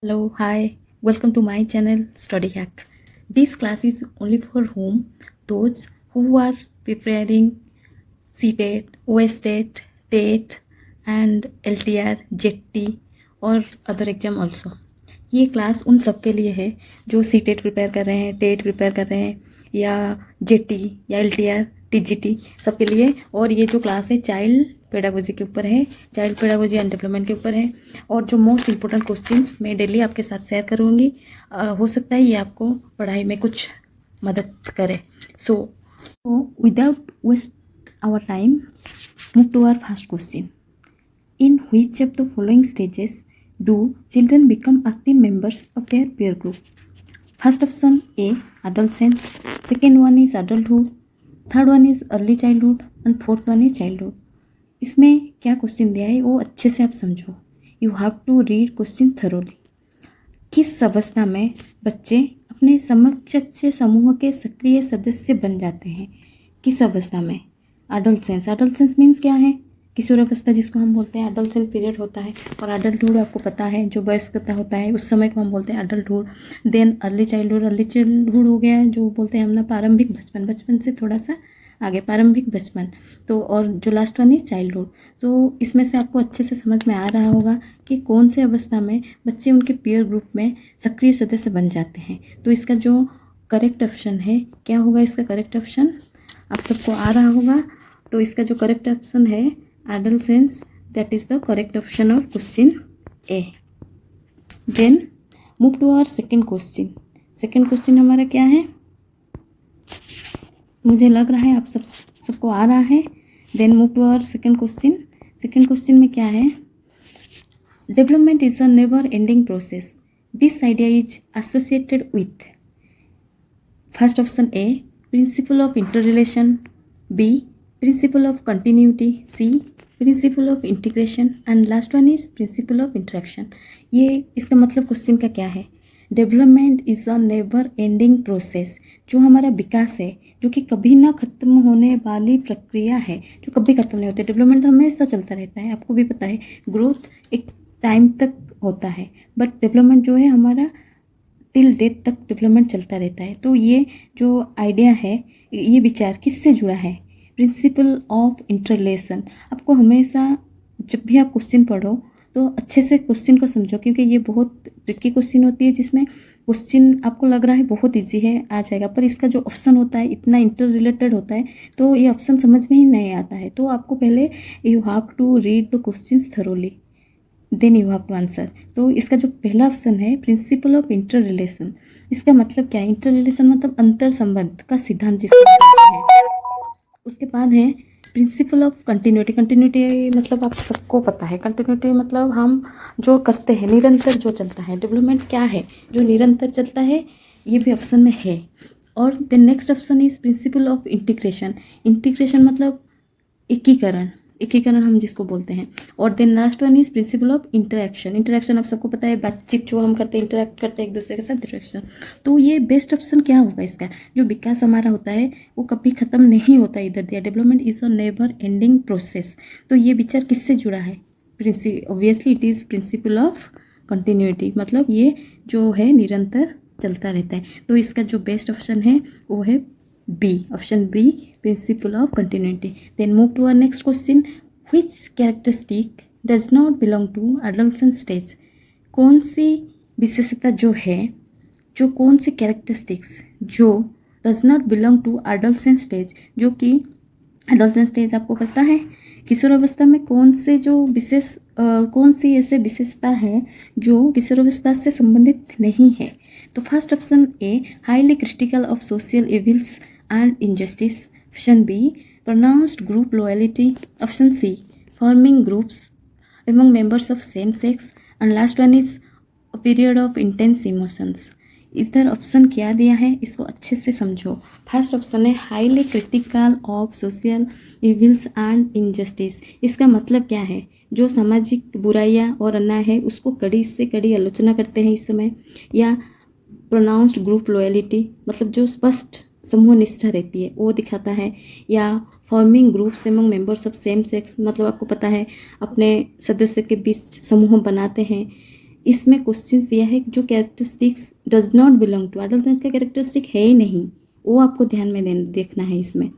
Hello, hi, welcome to my channel Study Hack. This class is only for whom those who are preparing CTET, OSTET, TET and LTR, JET और other exam also. ये class उन सब के लिए है जो CTET prepare कर रहे हैं, टेट प्रिपेयर कर रहे हैं या जेटी या एलटीआर टीजीटी सबके लिए। और ये जो क्लास है चाइल्ड पेडागोजी के ऊपर है, चाइल्ड पेडागोजी एंड डेवलपमेंट के ऊपर है। और जो मोस्ट इंपॉर्टेंट क्वेश्चंस मैं डेली आपके साथ शेयर करूँगी। हो सकता है ये आपको पढ़ाई में कुछ मदद करे। So without waste our time, move to our first question. In which of the following stages do children become active members of their peer group? First option A, adolescence. Second one is adulthood. Third one is early childhood and fourth one is childhood. इसमें क्या question दिया है वो अच्छे से आप समझो. You have to read question thoroughly. किस अवस्था में बच्चे अपने समकक्ष समूह के सक्रिय सदस्य बन जाते हैं? किस अवस्था में? एडोलसेंस मीन्स क्या है? किशोरावस्था जिसको हम बोलते हैं, एडोलसेंट पीरियड होता है। और एडल्टहुड आपको पता है जो वयस्कता होता है उस समय को हम बोलते हैं एडल्टहुड। देन अर्ली चाइल्डहुड हो गया जो बोलते हैं हम ना प्रारंभिक बचपन, बचपन से थोड़ा सा आगे प्रारंभिक बचपन। तो और जो लास्ट वन इज चाइल्डहुड। तो इसमें से आपको अच्छे से समझ में आ रहा होगा कि कौन से अवस्था में बच्चे उनके पीयर ग्रुप में सक्रिय सदस्य बन जाते हैं। तो इसका जो करेक्ट ऑप्शन है क्या होगा? इसका करेक्ट ऑप्शन आप सबको आ रहा होगा। तो इसका जो करेक्ट ऑप्शन है adolescence, that is the correct option of question A. Then move to our second question. Second question हमारा क्या है? मुझे लग रहा है आप सबको आ रहा है। Then move to our second question. Second क्वेश्चन में क्या है? Development is a never ending process. This idea is associated with first option A, principle of interrelation, B, principle of continuity, C, principle of integration and last one is principle of interaction. ये इसका मतलब question का क्या है? Development is a never ending process. जो हमारा विकास है जो कि कभी ना ख़त्म होने वाली प्रक्रिया है, जो कभी ख़त्म नहीं होती। डेवलपमेंट हमेशा चलता रहता है, आपको भी पता है। ग्रोथ एक टाइम तक होता है बट डेवलपमेंट जो है हमारा टिल डेथ तक डेवलपमेंट चलता रहता है। तो ये जो आइडिया है, ये विचार किससे जुड़ा है? Principle of interrelation. आपको हमेशा जब भी आप क्वेश्चन पढ़ो तो अच्छे से क्वेश्चन को समझो, क्योंकि ये बहुत ट्रिकी क्वेश्चन होती है जिसमें क्वेश्चन आपको लग रहा है बहुत इजी है, आ जाएगा, पर इसका जो ऑप्शन होता है इतना इंटर रिलेटेड होता है तो ये ऑप्शन समझ में ही नहीं आता है। तो आपको पहले you have to read the questions thoroughly, then you have to answer. तो इसका जो पहला ऑप्शन है प्रिंसिपल ऑफ इंटर रिलेशन, इसका मतलब क्या है? इंटर रिलेशन मतलब अंतर संबंध का सिद्धांत जिसको बोलते हैं। उसके बाद है प्रिंसिपल ऑफ कंटिन्यूटी। कंटिन्यूटी मतलब आप सबको पता है, कंटिन्यूटी मतलब हम जो करते हैं निरंतर जो चलता है। डेवलपमेंट क्या है? जो निरंतर चलता है, ये भी ऑप्शन में है। और the next option is principle of integration. Integration मतलब एकीकरण, एकीकरण हम जिसको बोलते हैं। और then last one is principle of interaction. Interaction आप सबको पता है, बातचीत जो हम करते हैं, इंटरेक्ट करते हैं एक दूसरे के साथ, इंटरेक्शन। तो ये बेस्ट ऑप्शन क्या होगा इसका? जो विकास हमारा होता है वो कभी ख़त्म नहीं होता इधर दिया। Development is a never ending process. तो ये विचार किससे जुड़ा है? Obviously it is principal of continuity, मतलब ये जो है निरंतर चलता रहता है। तो इसका जो बेस्ट ऑप्शन है वो है B, option B, principle of continuity. Then move to our next question. Which characteristic does not belong to adolescent stage. कौन सी विशेषता जो है, जो कौन सी कैरेक्टरिस्टिक्स जो does not belong to adolescent stage, जो कि एडोलसेंट स्टेज आपको पता है किशोरावस्था में कौन से जो कौन सी ऐसे विशेषता है जो किशोरावस्था से संबंधित नहीं है? तो first option A, highly critical of social evils and injustice. Option B, pronounced group loyalty. Option C, forming groups among members of same sex. And last one is a period of intense emotions. इधर option क्या दिया है इसको अच्छे से समझो। First option है highly critical of social evils and injustice. इसका मतलब क्या है? जो सामाजिक बुराइयां और अन्याय है उसको कड़ी से कड़ी आलोचना करते हैं इस समय। या प्रोनाउंस्ड ग्रुप लॉयलिटी मतलब जो स्पष्ट समूह निष्ठा रहती है वो दिखाता है। या forming groups among members of same sex मतलब आपको पता है अपने सदस्यों के बीच समूह बनाते हैं। इसमें क्वेश्चंस दिया है जो characteristics does not belong to adult का कैरेक्टरिस्टिक है ही नहीं, वो आपको ध्यान में देखना है इसमें।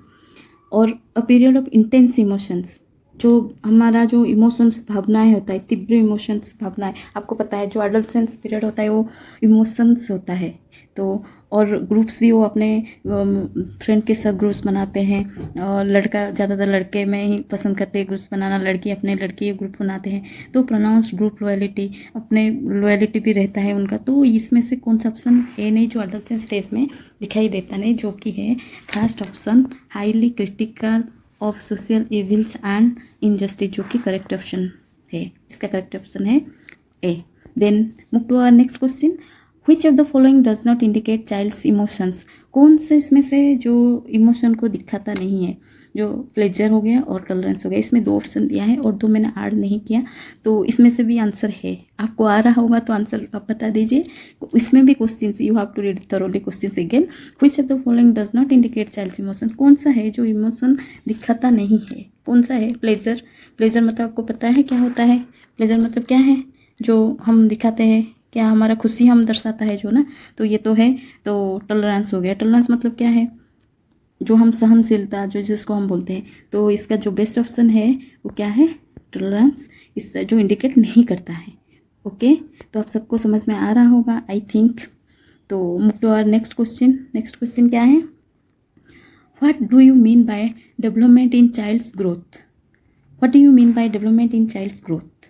और a period of intense emotions, जो हमारा जो इमोशंस भावनाएं होता है, तीव्र इमोशंस भावनाएं, आपको पता है जो एडल्सेंस पीरियड होता है वो इमोशंस होता है। तो और ग्रुप्स भी वो अपने फ्रेंड के साथ ग्रुप्स बनाते हैं, और लड़का ज़्यादातर लड़के में ही पसंद करते हैं ग्रुप्स बनाना, लड़की अपने लड़की ग्रुप बनाते हैं। तो प्रोनाउंस्ड ग्रुप लॉयलिटी, अपने लॉयलिटी भी रहता है उनका। तो इसमें से कौन सा ऑप्शन है नहीं जो एडल्सेंस स्टेज में दिखाई देता नहीं, जो कि है first option highly critical of social evils and injustice, जो कि करेक्ट ऑप्शन है। इसका करेक्ट ऑप्शन है A. Then move to our next question, which of the following does not indicate child's emotions, कौन से इसमें से जो इमोशन को दिखाता नहीं है, जो प्लेजर हो गया और टॉलरेंस हो गया। इसमें 2 ऑप्शन दिया है और 2 मैंने ऐड नहीं किया, तो इसमें से भी आंसर है। आपको आ रहा होगा तो आंसर आप बता दीजिए। इसमें भी questions you have to read thoroughly questions again. Which of the following does not indicate child's emotion, कौन सा है जो इमोशन दिखाता नहीं है, कौन सा है। प्लेजर, प्लेजर मतलब आपको पता है क्या होता है, प्लेजर मतलब क्या है, जो हम दिखाते हैं, क्या हमारा खुशी हम दर्शाता है जो ना, तो ये तो है। तो टॉलरेंस हो गया, टॉलरेंस मतलब क्या है, जो हम सहनशीलता, जो जिसको हम बोलते हैं। तो इसका जो बेस्ट ऑप्शन है वो क्या है, टॉलरेंस, इससे जो इंडिकेट नहीं करता है। ओके, तो आप सबको समझ में आ रहा होगा आई थिंक। तो move to our next question. Next question क्या है, what do you mean by development in child's growth, what do you mean by development in child's growth.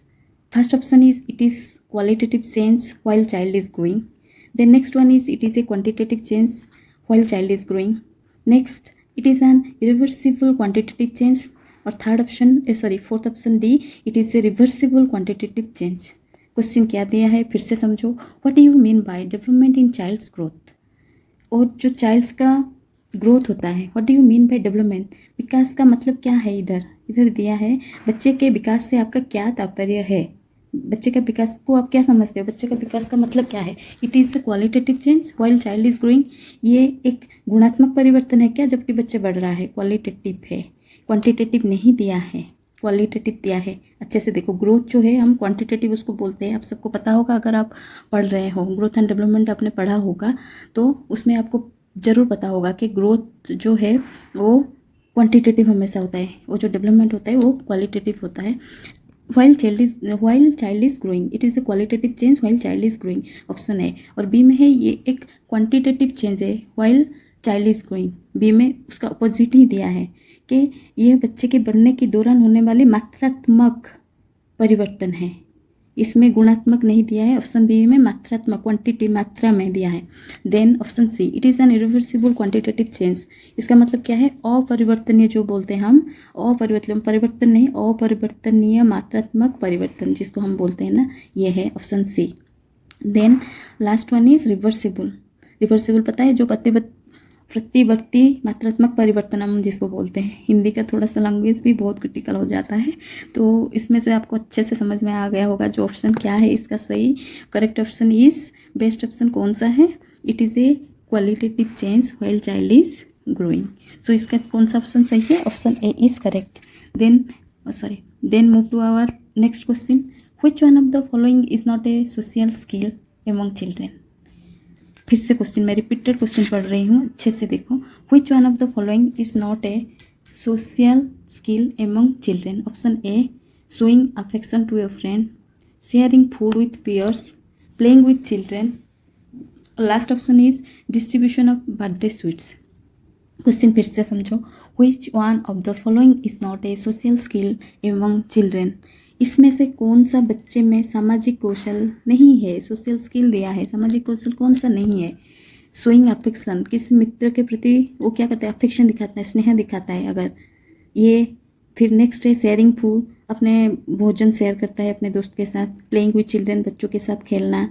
First option is it is qualitative change while child is growing. The next one is it is a quantitative change while child is growing. Next, it is an irreversible quantitative change. और third option fourth option D, it is a reversible quantitative change. Question क्या दिया है फिर से समझो, what do you mean by development in child's growth, और जो child's का ग्रोथ होता है, what do you mean by development, विकास का मतलब क्या है। इधर दिया है बच्चे के विकास से आपका क्या तात्पर्य है, बच्चे का विकास को आप क्या समझते हो, बच्चे का विकास का मतलब क्या है। It is a qualitative change while child is growing, ये एक गुणात्मक परिवर्तन है क्या, जबकि बच्चे बढ़ रहा है, क्वालिटेटिव है, क्वांटिटेटिव नहीं दिया है, क्वालिटेटिव दिया है। अच्छे से देखो, ग्रोथ जो है हम क्वांटिटेटिव उसको बोलते हैं, आप सबको पता होगा, अगर आप पढ़ रहे हो ग्रोथ एंड डेवलपमेंट आपने पढ़ा होगा तो उसमें आपको ज़रूर पता होगा कि ग्रोथ जो है वो क्वांटिटेटिव हमेशा होता है, वो जो डेवलपमेंट होता है वो क्वालिटेटिव होता है। while child is growing, it is a qualitative change while child is growing, option है। और बी में है ये एक क्वांटिटेटिव चेंज है while child is growing, B में उसका अपोजिट ही दिया है कि यह बच्चे के बढ़ने के दौरान होने वाले मात्रात्मक परिवर्तन है, इसमें गुणात्मक नहीं दिया है। ऑप्शन बी में मात्रात्मक, क्वांटिटी, मात्रा में दिया है। Then option C, it is an irreversible quantitative change, इसका मतलब क्या है, अपरिवर्तनीय, जो बोलते हैं हम परिवर्तन नहीं, अपरिवर्तनीय मात्रात्मक परिवर्तन जिसको हम बोलते हैं ना, ये है option C. Then last one is reversible, reversible पता है, जो प्रतिवर्ती मात्रात्मक परिवर्तन हम जिसको बोलते हैं। हिंदी का थोड़ा सा लैंग्वेज भी बहुत क्रिटिकल हो जाता है, तो इसमें से आपको अच्छे से समझ में आ गया होगा जो ऑप्शन क्या है इसका सही। Correct option is, best option कौन सा है, it is a qualitative change while child is growing. So इसका कौन सा ऑप्शन सही है, option A is correct. Then move to our next question, which one of the following is not a social skill among children. फिर से question, मैं repeated question पढ़ रही हूँ, अच्छे से देखो। Which one of the following is not a social skill among children. Option A, showing affection to your friend, sharing food with peers, playing with children. Last option is distribution of birthday sweets. Question फिर से समझो, which one of the following is not a social skill among children. इसमें से कौन सा बच्चे में सामाजिक कौशल नहीं है, सोशल स्किल दिया है, सामाजिक कौशल कौन सा नहीं है। शोइंग अफेक्शन, किसी मित्र के प्रति वो क्या करता है, अफेक्शन दिखाता है, स्नेह दिखाता है अगर ये। फिर नेक्स्ट है शेयरिंग फूड, अपने भोजन शेयर करता है अपने दोस्त के साथ। प्लेइंग विद चिल्ड्रेन, बच्चों के साथ खेलना।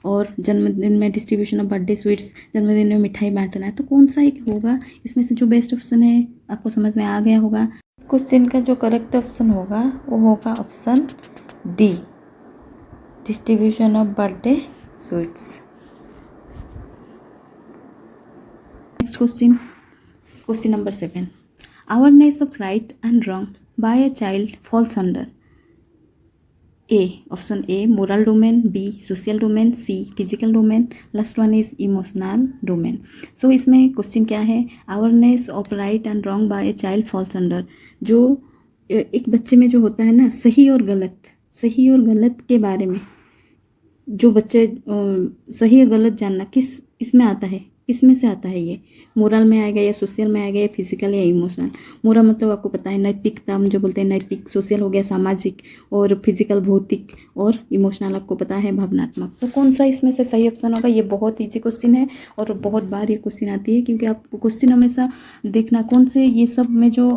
और जन्मदिन में डिस्ट्रीब्यूशन ऑफ बर्थडे स्वीट्स, जन्मदिन में मिठाई बांटना है। तो कौन सा एक होगा इसमें से जो बेस्ट ऑप्शन है, आपको समझ में आ गया होगा। इस क्वेश्चन का जो करेक्ट ऑप्शन होगा वो होगा option D, distribution of birthday sweets. Next question, question number 7, awareness of right and wrong by a child falls under A, option A, moral domain, B, social domain, C, physical domain, last one is emotional domain. So इसमें question क्या है, awareness of right and wrong by a child falls under, जो एक बच्चे में जो होता है ना सही और गलत के बारे में, जो बच्चे सही और गलत जानना किस इसमें आता है, किसमें से आता है, ये मोरल में आएगा या सोशल में आएगा या फिजिकल या इमोशनल। मोरल मतलब आपको पता है नैतिकता, हम जो बोलते हैं नैतिक, सोशल हो गया सामाजिक, और फिजिकल भौतिक, और इमोशनल आपको पता है भावनात्मक। तो कौन सा इसमें से सही ऑप्शन होगा? ये बहुत ईजी क्वेश्चन है और बहुत बार ये क्वेश्चन आती है, क्योंकि आप क्वेश्चन हमेशा देखना कौन से, ये सब मैं जो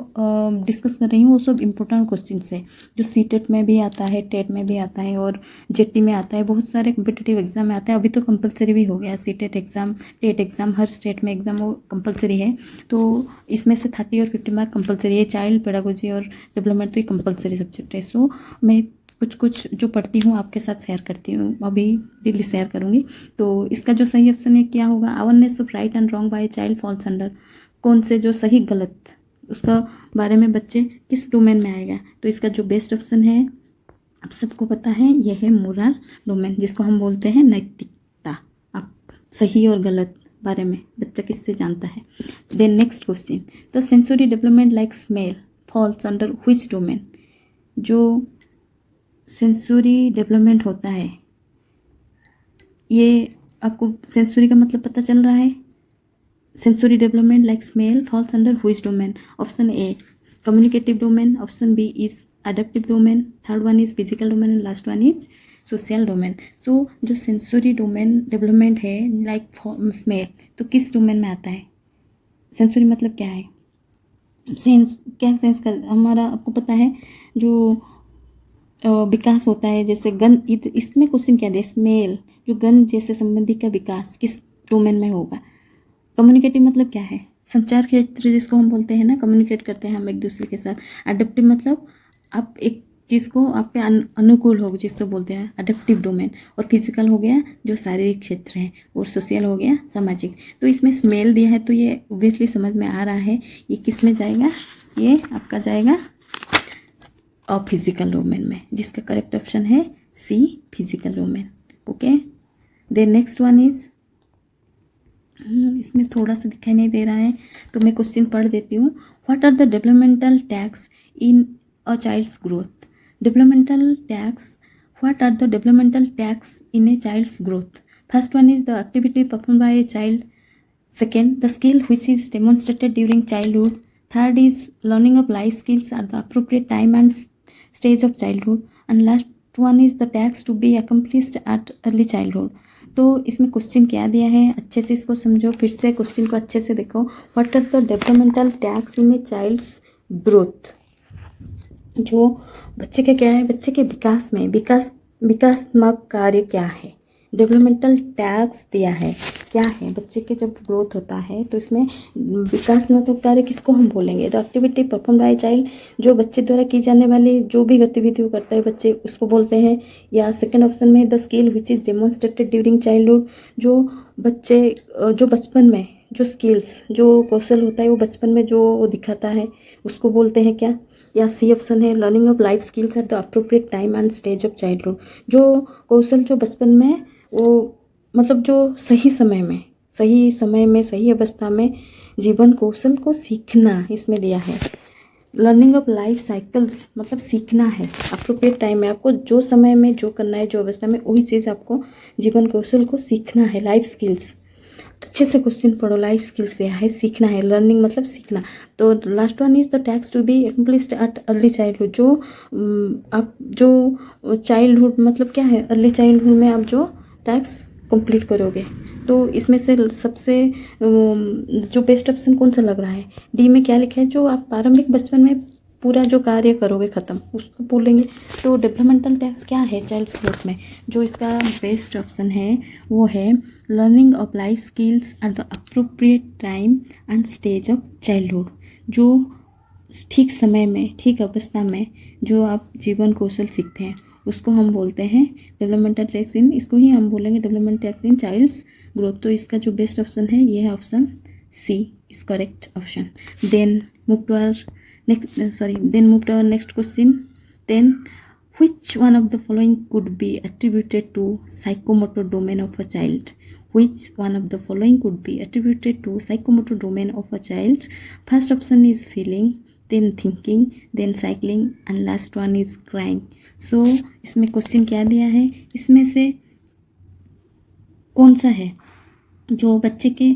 डिस्कस कर रही हूँ वो सब इंपॉर्टेंट क्वेश्चन है, जो सीटेट में भी आता है, टेट में भी आता है और जेटी में आता है, बहुत सारे कम्पिटिटिव एग्जाम में आता है। अभी तो कंपलसरी भी हो गया सीटेट एग्जाम, टेट एग्जाम, हर स्टेट में एग्जाम वो कंपलसरी है। तो इसमें से 30 और 50 मार्क कंपलसरी है। चाइल्ड पेडागोजी और डेवलपमेंट तो ये कंपलसरी सब्जेक्ट है। सो मैं कुछ जो पढ़ती हूँ आपके साथ शेयर करती हूँ, अभी डेली शेयर करूँगी। तो इसका जो सही ऑप्शन है क्या होगा? Awareness of right and wrong by child falls under, कौन से जो सही गलत उसका बारे में बच्चे किस डोमेन में आएगा? तो इसका जो बेस्ट ऑप्शन है आप सबको पता है, यह है मोरल डोमेन, जिसको हम बोलते हैं नैतिकता। आप सही और गलत बारे में बच्चा किससे जानता है? Then next question, the sensory development like smell falls under which domain? जो सेंसरी डेवलपमेंट होता है, ये आपको सेंसरी का मतलब पता चल रहा है? Sensory development like smell falls under which domain? Option A communicative domain, option B is adaptive domain, third one is physical domain and last one is social domain. So जो सेंसरी डोमेन डेवलपमेंट है like smell, तो किस domain में आता है? Sensory मतलब क्या है? सेंस, क्या सेंस कर हमारा, आपको पता है जो विकास होता है, जैसे गंध, इसमें क्वेश्चन क्या दे, स्मेल जो गंध जैसे संबंधी का विकास किस डोमेन में होगा? कम्युनिकेटिव मतलब क्या है? संचार क्षेत्र जिसको हम बोलते हैं ना, कम्युनिकेट करते हैं हम एक दूसरे के साथ। अडेप्टिव मतलब आप एक चीज़ को आपके अनुकूल हो, जिसको बोलते हैं अडेप्टिव डोमेन। और फिजिकल हो गया जो शारीरिक क्षेत्र है, और सोशल हो गया सामाजिक। तो इसमें स्मेल दिया है तो ये ऑब्वियसली समझ में आ रहा है ये किस में जाएगा, ये आपका जाएगा और फिजिकल डोमेन में, जिसका करेक्ट ऑप्शन है C, physical domain. Okay, then next one is, इसमें थोड़ा सा दिखाई नहीं दे रहा है तो मैं क्वेश्चन पढ़ देती हूँ। What are the developmental tasks in a child's growth? Developmental tasks, what are the developmental tasks in a child's growth? First one is the activity perform by a child, second the skill which is demonstrated during childhood, third is learning of life skills at the appropriate time and stage of childhood, and last one is the tasks to be accomplished at early childhood. तो इसमें question क्या दिया है, अच्छे से इसको समझो, फिर से क्वेश्चन को अच्छे से देखो। What are the developmental tasks in a child's growth? जो बच्चे के क्या है, बच्चे के विकास में विकासात्मक कार्य क्या है? डेवलपमेंटल टैक्स दिया है, क्या है? बच्चे के जब ग्रोथ होता है तो इसमें विकासात्मक कार्य किसको हम बोलेंगे? The activity perform by child, जो बच्चे द्वारा की जाने वाली जो भी गतिविधियों करता है बच्चे, उसको बोलते हैं। या सेकंड ऑप्शन में the skill which is demonstrated during childhood, जो बच्चे जो बचपन में जो स्किल्स, जो कौशल होता है वो बचपन में जो दिखाता है उसको बोलते हैं क्या? या सी ऑप्शन है learning of life skills at the appropriate time and stage of childhood, जो कौशल जो बचपन में वो मतलब जो सही समय में सही अवस्था में जीवन कौशल को सीखना इसमें दिया है। लर्निंग ऑफ लाइफ साइकिल्स मतलब सीखना है, अप्रोप्रिएट टाइम में आपको जो समय में जो करना है, जो अवस्था में वही चीज़ आपको जीवन कौशल को सीखना है। लाइफ स्किल्स, अच्छे से क्वेश्चन पढ़ो, लाइफ स्किल्स दिया है, सीखना है, लर्निंग मतलब सीखना। तो last one is the tasks to be accomplished at early childhood, जो आप जो चाइल्डहुड मतलब क्या है, अर्ली चाइल्डहुड में आप जो टैक्स कंप्लीट करोगे। तो इसमें से सबसे जो बेस्ट ऑप्शन कौन सा लग रहा है? डी में क्या लिखा है, जो आप प्रारंभिक बचपन में पूरा जो कार्य करोगे ख़त्म, उसको बोलेंगे। तो डेवलपमेंटल टैक्स क्या है चाइल्ड्स ग्रोथ में? जो इसका बेस्ट ऑप्शन है वो है learning of life skills at the appropriate time and stage of childhood, जो ठीक समय में ठीक अवस्था में जो आप जीवन कौशल सीखते हैं उसको हम बोलते हैं डेवलपमेंटल टैक्स इन, इसको ही हम बोलेंगे development tasks in child's growth. तो इसका जो बेस्ट ऑप्शन है ये है option C is correct option. Then move to our next question. Then Which one of the following could be attributed to psychomotor domain of a child? Which one of the following could be attributed to psychomotor domain of a child? First option is feeling, then thinking, then cycling, and last one is crying. So इसमें question क्या दिया है, इसमें से कौन सा है जो बच्चे के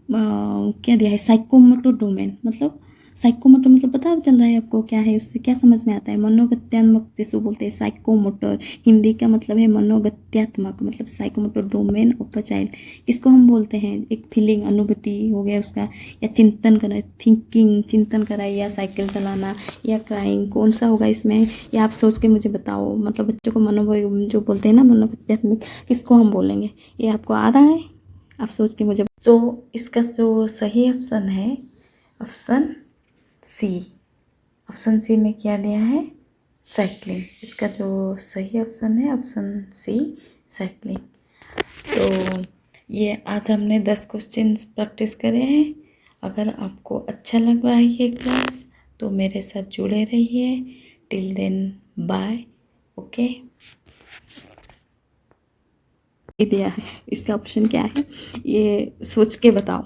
क्या दिया है, साइकोमोटर डोमेन, मतलब साइकोमोटर मतलब पता चल रहा है आपको क्या है, उससे क्या समझ में आता है, मनोगत्यात्मक जिसको बोलते हैं साइकोमोटर, हिंदी का मतलब है मनोगत्यात्मक, मतलब psychomotor domain of a child. इसको हम बोलते हैं एक फीलिंग, अनुभूति हो गया उसका, या चिंतन करना, थिंकिंग, चिंतन करा, या साइकिल चलाना, या क्राइंग, कौन सा होगा इसमें, या आप सोच के मुझे बताओ। मतलब बच्चों को जो बोलते हैं ना मनोगत्यात्मक, किसको हम बोलेंगे, ये आपको आ रहा है, आप सोच के मुझे। तो इसका जो सही ऑप्शन है ऑप्शन सी। ऑप्शन सी में क्या दिया है, साइकिलिंग। इसका जो सही ऑप्शन है ऑप्शन सी, साइकिलिंग। तो ये आज हमने 10 क्वेश्चन प्रैक्टिस करे हैं। अगर आपको अच्छा लग रहा है ये क्लास तो मेरे साथ जुड़े रहिए। Till then bye. ओके, ये दिया है, इसका ऑप्शन क्या है ये सोच के बताओ।